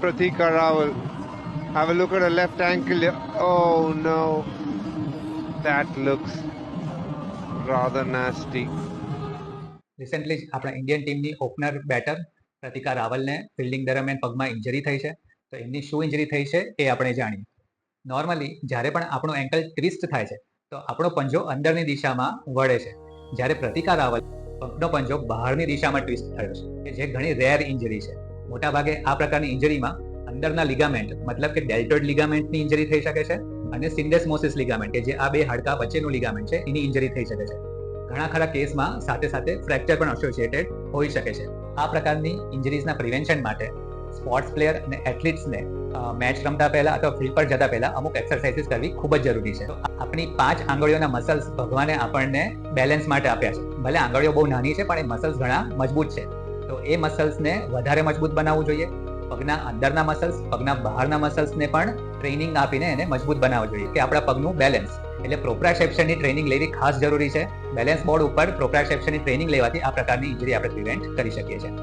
Pratika Rawal. Have a look at her left ankle. Oh no, that looks rather nasty. Recently જ આપણા Indian ટીમની opener better Pratika રાવલને fielding દરમિયાન પગમાં injury થઈ છે. તો એમની શું ઇન્જરી થઈ છે એ આપણે જાણીએ. નોર્મલી જ્યારે પણ આપણું એન્કલ ટ્વિસ્ટ થાય છે તો આપણો પંજો અંદરની દિશામાં વળે છે. જ્યારે પ્રતિકા રાવલ પગનો પંજો બહારની દિશામાં ટ્વિસ્ટ થયો છે, કે જે ઘણી રેર ઇન્જરી છે. મોટાભાગે આ પ્રકારની ઇન્જરીમાં અંદરના લિગામેન્ટ મતલબ કે ડેલ્ટોઇડ લિગામેન્ટની ઇન્જરી થઈ શકે છે અને સિન્ડેસ્મોસિસ લિગામેન્ટ કે જે આ બે હાડકા વચ્ચેનું લિગામેન્ટ છે એની ઇન્જરી થઈ શકે છે. ઘણા ખરા કેસમાં સાથે સાથે ફ્રેક્ચર પણ એસોસિએટેડ હોઈ શકે છે. આ પ્રકારની ઇન્જરીઝના પ્રિવેન્શન માટે સ્પોર્ટ્સ પ્લેયર અને એથ્લીટ્સને મેચ રમતા પહેલા અથવા ફિલ્ડ પર જતા પહેલા અમુક એક્સરસાઇઝીસ કરવી ખૂબ જ જરૂરી છે. આપણી 5 આંગળીઓના મસલ્સ ભગવાને આપણને બેલેન્સ માટે આપ્યા છે. ભલે આંગળીઓ બહુ નાની છે પણ એ મસલ્સ ઘણા મજબૂત છે. તો એ મસલ્સને વધારે મજબૂત બનાવવું જોઈએ. પગના અંદરના મસલ્સ, પગના બહારના મસલ્સને પણ ટ્રેનિંગ આપીને એને મજબૂત બનાવવું જોઈએ, કે આપણા પગનું બેલેન્સ એટલે પ્રોપ્રાસેપ્શનની ટ્રેનિંગ લેવી ખાસ જરૂરી છે. બેલેન્સ બોર્ડ ઉપર પ્રોપ્રાસેપ્શનની ટ્રેનિંગ લેવાથી આ પ્રકારની ઇન્જરી આપણે પ્રિવેન્ટ કરી શકીએ છીએ.